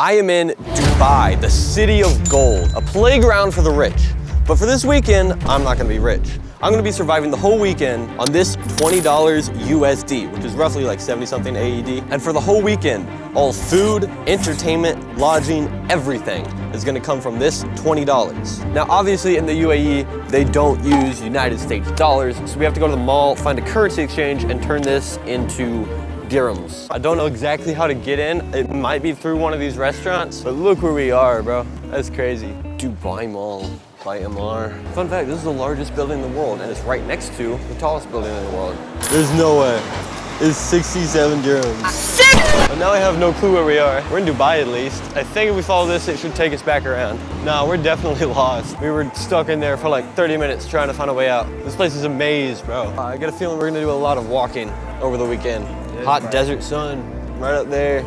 I am in Dubai, the city of gold, a playground for the rich. But for this weekend, I'm not gonna be rich. I'm gonna be surviving the whole weekend on this $20 USD, which is roughly like 70-something AED. And for the whole weekend, all food, entertainment, lodging, everything is gonna come from this $20. Now, obviously in the UAE, they don't use United States dollars, so we have to go to the mall, find a currency exchange, and turn this into dirhams. I don't know exactly how to get in. It might be through one of these restaurants, but look where we are, bro. That's crazy. Dubai Mall by MR. Fun fact, this is the largest building in the world, and it's right next to the tallest building in the world. There's no way. It's 67 dirhams. But now I have no clue where we are. We're in Dubai at least. I think if we follow this, it should take us back around. No, we're definitely lost. We were stuck in there for like 30 minutes trying to find a way out. This place is a maze, bro. I got a feeling we're gonna do a lot of walking over the weekend. Hot desert sun, right up there.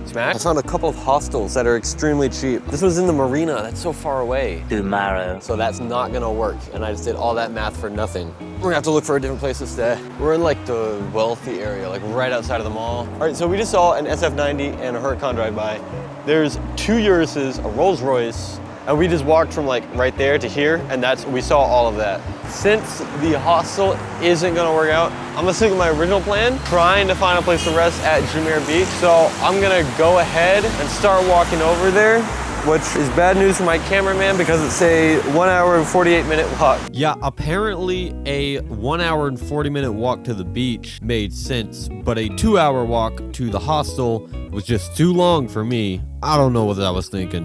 Smack. I found a couple of hostels that are extremely cheap. This was in the marina, that's so far away. Tomorrow. So that's not gonna work, and I just did all that math for nothing. We're gonna have to look for a different place to stay. We're in like the wealthy area, like right outside of the mall. All right, so we just saw an SF90 and a Huracan drive by. There's two Urises, a Rolls Royce, and we just walked from like right there to here, and we saw all of that. Since the hostel isn't gonna work out, I'm gonna stick with my original plan, trying to find a place to rest at Jumeirah Beach. So I'm gonna go ahead and start walking over there, which is bad news for my cameraman because it's a 1 hour and 48-minute walk. Yeah, apparently a 1 hour and 40-minute walk to the beach made sense, but a 2-hour walk to the hostel was just too long for me. I don't know what I was thinking.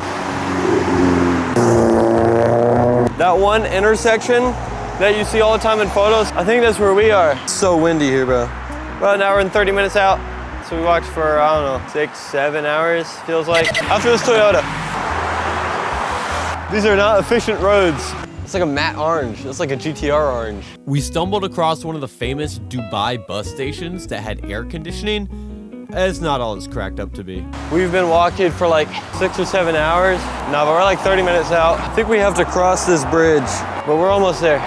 That one intersection that you see all the time in photos, I think that's where we are. It's so windy here, bro. About an hour and 30 minutes out. So we walked for, I don't know, 6, 7 hours, feels like. After this Toyota. These are not efficient roads. It's like a matte orange. It's like a GTR orange. We stumbled across one of the famous Dubai bus stations that had air conditioning. It's not all it's cracked up to be. We've been walking for like 6 or 7 hours. No, but we're like 30 minutes out. I think we have to cross this bridge, but we're almost there.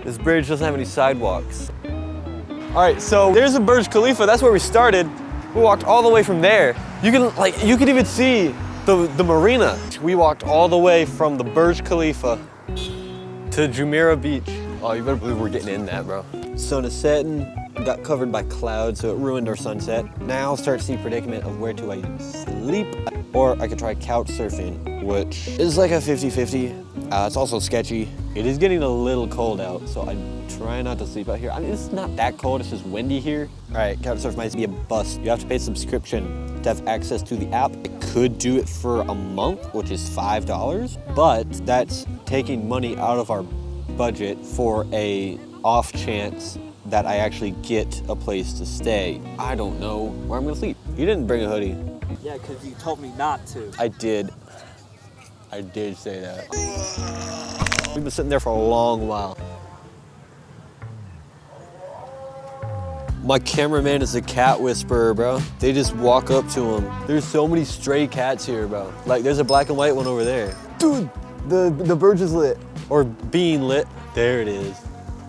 This bridge doesn't have any sidewalks. All right, so there's a Burj Khalifa. That's where we started. We walked all the way from there. You can even see the marina. We walked all the way from the Burj Khalifa to Jumeirah Beach. Oh, you better believe we're getting in that, bro. Sun is setting. Got covered by clouds, so it ruined our sunset. Now start to see predicament of where do I sleep, or I could try couch surfing, which is like a 50-50. It's also sketchy. It is getting a little cold out, so I try not to sleep out here. I mean, it's not that cold, it's just windy here. All right, couch surf might be a bust. You have to pay a subscription to have access to the app. I could do it for a month, which is $5, but that's taking money out of our budget for a off chance that I actually get a place to stay. I don't know where I'm gonna sleep. You didn't bring a hoodie. Yeah, because you told me not to. I did say that. We've been sitting there for a long while. My cameraman is a cat whisperer, bro. They just walk up to him. There's so many stray cats here, bro. Like there's a black and white one over there. Dude, the Burj is lit. Or being lit. There it is.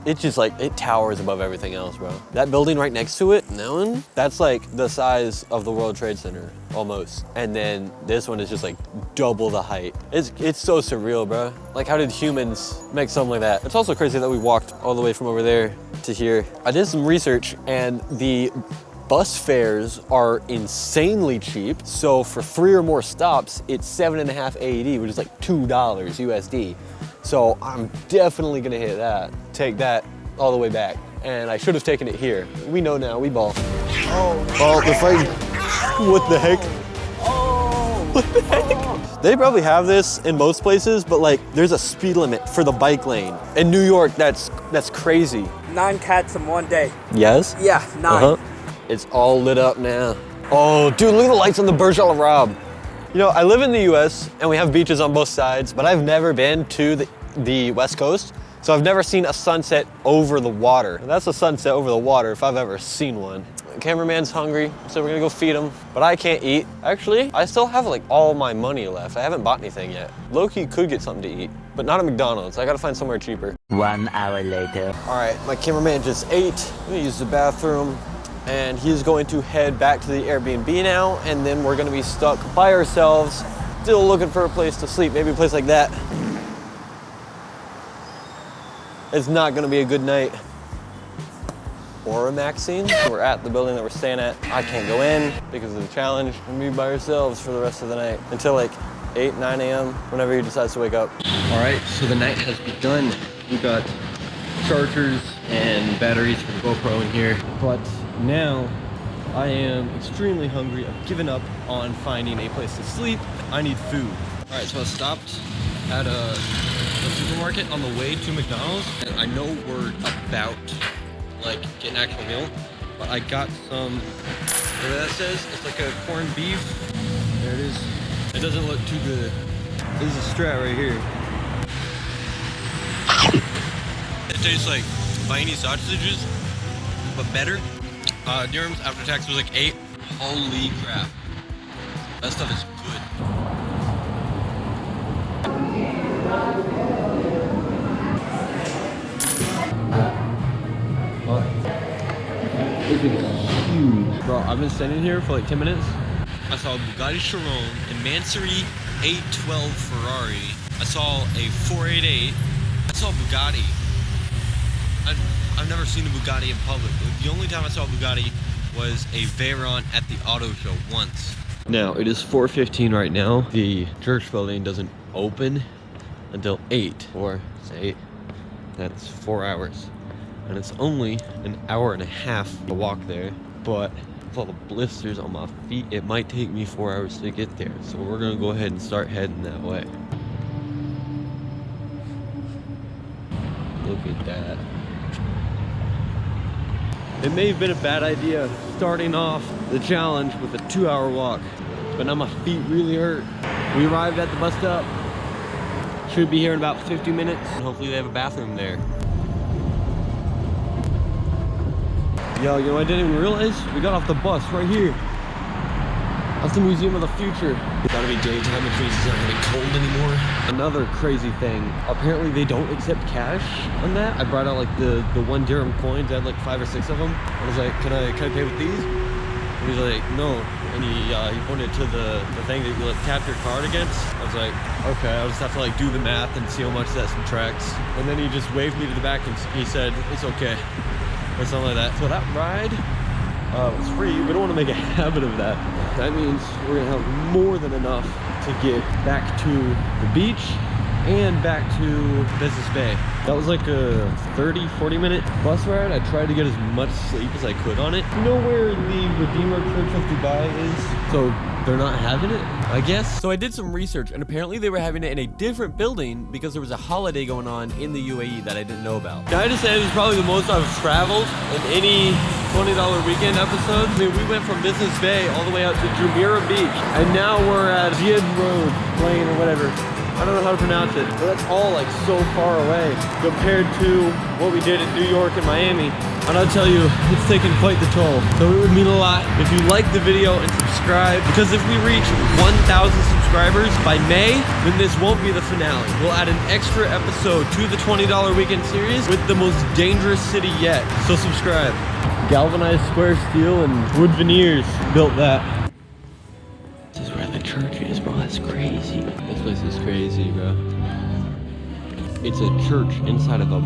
It's just like, it towers above everything else, bro. That building right next to it, that one, that's like the size of the World Trade Center, almost. And then this one is just like double the height. It's so surreal, bro. Like, how did humans make something like that? It's also crazy that we walked all the way from over there to here. I did some research, and the bus fares are insanely cheap. So for 3 or more stops, it's 7.5 AED, which is like $2 USD. So I'm definitely gonna hit that. Take that all the way back. And I should have taken it here. We know now, we ball. Oh, the fight. What the heck? What the heck? They probably have this in most places, but like there's a speed limit for the bike lane. In New York, that's crazy. 9 cats in one day. Yes? Yeah, 9. It's all lit up now. Oh, dude, look at the lights on the Burj Al Arab. You know, I live in the US and we have beaches on both sides, but I've never been to the West Coast, so I've never seen a sunset over the water. That's a sunset over the water if I've ever seen one. Cameraman's hungry, so we're gonna go feed him, but I can't eat. Actually, I still have like all my money left. I haven't bought anything yet. Low-key could get something to eat, but not at McDonald's. I gotta find somewhere cheaper. 1 hour later. All right, my cameraman just ate. I'm gonna use the bathroom, and he's going to head back to the Airbnb now, and then we're gonna be stuck by ourselves, still looking for a place to sleep, maybe a place like that. It's not gonna be a good night. Or a Maxine. We're at the building that we're staying at. I can't go in because of the challenge. We'll be by ourselves for the rest of the night until like 8, 9 a.m. whenever he decides to wake up. All right, so the night has begun. We got chargers and batteries for the GoPro in here. But now I am extremely hungry. I've given up on finding a place to sleep. I need food. All right, so I stopped at a supermarket on the way to McDonald's, and I know we're about like get an actual meal, but I got some, whatever that says, it's like a corned beef. There it is. It doesn't look too good. This is a Strat right here. It tastes like Viennese sausages, but better. Dirhams after tax was like 8. Holy crap. That stuff is good. This is huge. Bro, I've been standing here for like 10 minutes. I saw a Bugatti Chiron, a Mansory 812 Ferrari. I saw a 488. I saw a Bugatti. I've never seen a Bugatti in public. The only time I saw a Bugatti was a Veyron at the auto show once. Now, it is 4:15 right now. The church building doesn't open until 8, or say that's 4 hours. And it's only an hour and a half to walk there, but with all the blisters on my feet, it might take me 4 hours to get there. So we're gonna go ahead and start heading that way. Look at that. It may have been a bad idea starting off the challenge with a 2-hour walk, but now my feet really hurt. We arrived at the bus stop. Should be here in about 50 minutes. And hopefully they have a bathroom there. Yo, you know, I didn't even realize we got off the bus right here. That's the Museum of the Future. It's gotta be daytime, which means it's not gonna be cold anymore. Another crazy thing, apparently they don't accept cash on that. I brought out like the 1 dirham coins. I had like 5 or 6 of them. I was like, can I pay with these? And he's like, no. And he pointed to the thing that you like tap your card against. I was like, okay, I'll just have to like do the math and see how much that subtracts. And then he just waved me to the back and he said, it's okay. Or something like that. So that ride was free. We don't want to make a habit of that. That means we're gonna have more than enough to get back to the beach and back to Business Bay. That was like a 30-40 minute bus ride. I tried to get as much sleep as I could on it. You know where the Redeemer Church of Dubai is? So they're not having it, I guess. So I did some research, and apparently they were having it in a different building because there was a holiday going on in the UAE that I didn't know about. Can I just say this is probably the most I've traveled in any $20 weekend episode? I mean, we went from Business Bay all the way out to Jumeirah Beach, and now we're at Ziyad Road Lane or whatever. I don't know how to pronounce it, but that's all like so far away compared to what we did in New York and Miami. And I'll tell you, it's taken quite the toll. So it would mean a lot if you like the video and subscribe, because if we reach 1,000 subscribers by May, then this won't be the finale. We'll add an extra episode to the $20 weekend series with the most dangerous city yet. So subscribe. Galvanized square steel and wood veneers built that. This is where the church is, bro. That's crazy. This place is crazy, bro. It's a church inside of a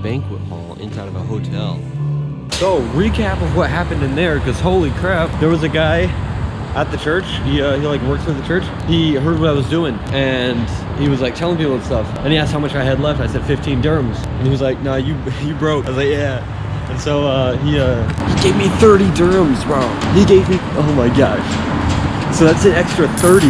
banquet hall, inside of a hotel. So, recap of what happened in there, because holy crap, there was a guy at the church. He like works for the church. He heard what I was doing, and he was like telling people and stuff. And he asked how much I had left. I said 15 dirhams. And he was like, nah, you broke. I was like, yeah. And so he gave me 30 dirhams, bro. He gave me, oh my gosh. So that's an extra 30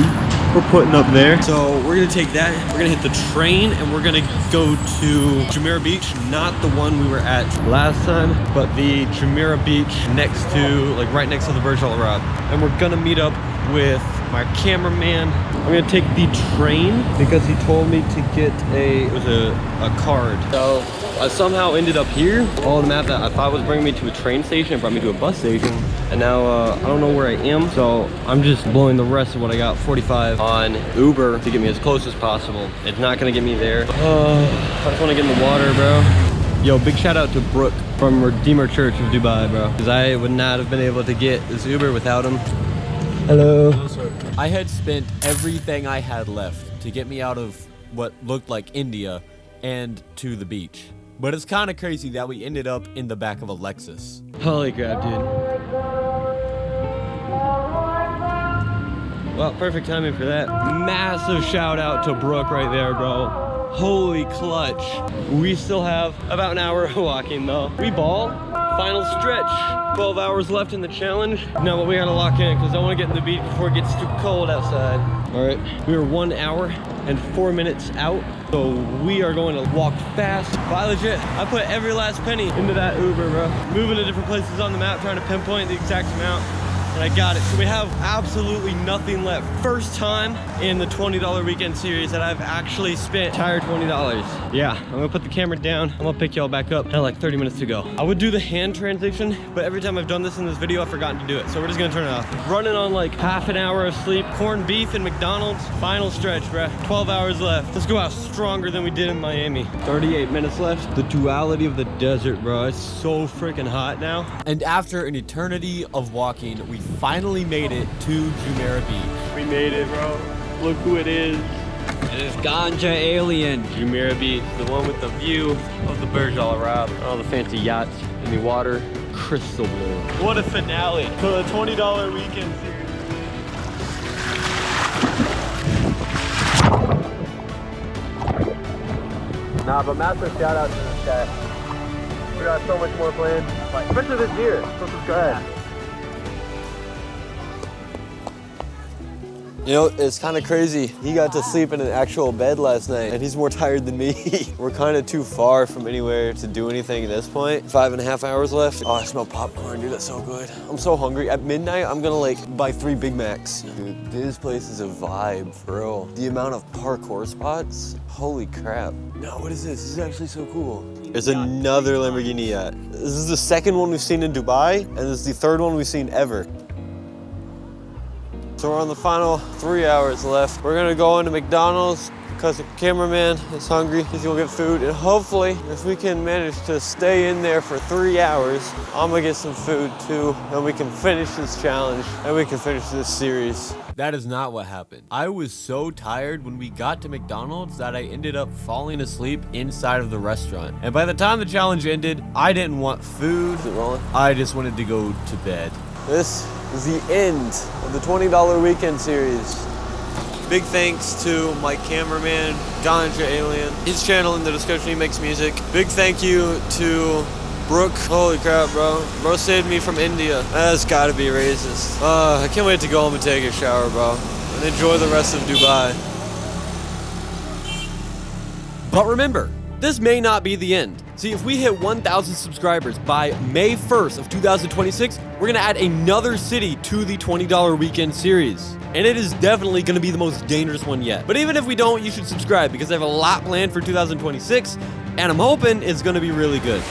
we're putting up there. So we're gonna take that, we're gonna hit the train, and we're gonna go to Jumeirah Beach, not the one we were at last time, but the Jumeirah Beach next to, like right next to the Burj Al Arab. And we're gonna meet up with my cameraman. I'm gonna take the train because he told me to get it was a card. So I somehow ended up here. All the map that I thought was bringing me to a train station, it brought me to a bus station. And now I don't know where I am. So I'm just blowing the rest of what I got, 45 on Uber to get me as close as possible. It's not gonna get me there. I just wanna get in the water, bro. Yo, big shout out to Brooke from Redeemer Church of Dubai, bro. Because I would not have been able to get this Uber without him. Hello. Hello, sir. I had spent everything I had left to get me out of what looked like India and to the beach. But it's kind of crazy that we ended up in the back of a Lexus. Holy crap, dude. Well, perfect timing for that. Massive shout out to Brooke right there, bro. Holy clutch. We still have about an hour of walking though. We ball. Final stretch. 12 hours left in the challenge. Now, but we gotta lock in because I want to get in the beach before it gets too cold outside. All right, we are 1 hour and 4 minutes out. So we are going to walk fast. But I legit, I put every last penny into that Uber, bro. Moving to different places on the map, trying to pinpoint the exact amount. And I got it. So we have absolutely nothing left. First time in the $20 weekend series that I've actually spent entire $20. Yeah, I'm gonna put the camera down. I'm gonna pick y'all back up. I have like 30 minutes to go. I would do the hand transition, but every time I've done this in this video, I've forgotten to do it. So we're just gonna turn it off. Running on like half an hour of sleep. Corned beef and McDonald's. Final stretch, bruh. 12 hours left. Let's go out stronger than we did in Miami. 38 minutes left. The duality of the desert, bro. It's so freaking hot now. And after an eternity of walking, we finally made it to Jumeirah Beach. We made it, bro. Look who it is. It is Ganja Alien. Jumeirah Beach, the one with the view of the Burj Al Arab, all the fancy yachts in the water, crystal blue. What a finale to the $20 weekend series. Nah, but massive shout out to this guy. We got so much more planned, especially this year. So subscribe. You know, it's kind of crazy. He got to sleep in an actual bed last night, and he's more tired than me. We're kind of too far from anywhere to do anything at this point. 5.5 hours left. Oh, I smell popcorn, dude. That's so good. I'm so hungry. At midnight, I'm gonna like buy 3 Big Macs. Dude, this place is a vibe, for real. The amount of parkour spots, holy crap. No, what is this? This is actually so cool. There's another Lamborghini yacht. This is the second one we've seen in Dubai, and this is the third one we've seen ever. So we're on the final 3 hours left. We're gonna go into McDonald's because the cameraman is hungry. He's gonna get food, and hopefully, if we can manage to stay in there for 3 hours, I'm gonna get some food too, and we can finish this challenge, and we can finish this series. That is not what happened. I was so tired when we got to McDonald's that I ended up falling asleep inside of the restaurant. And by the time the challenge ended, I didn't want food. Is it rolling? I just wanted to go to bed. This is the end of the $20 weekend series. Big thanks to my cameraman, Ganja Alien. His channel in the description, he makes music. Big thank you to Brooke. Holy crap, bro. Bro saved me from India. That's gotta be racist. I can't wait to go home and take a shower, bro. And enjoy the rest of Dubai. But remember, this may not be the end. See, if we hit 1,000 subscribers by May 1st of 2026, we're gonna add another city to the $20 weekend series. And it is definitely gonna be the most dangerous one yet. But even if we don't, you should subscribe because I have a lot planned for 2026, and I'm hoping it's gonna be really good.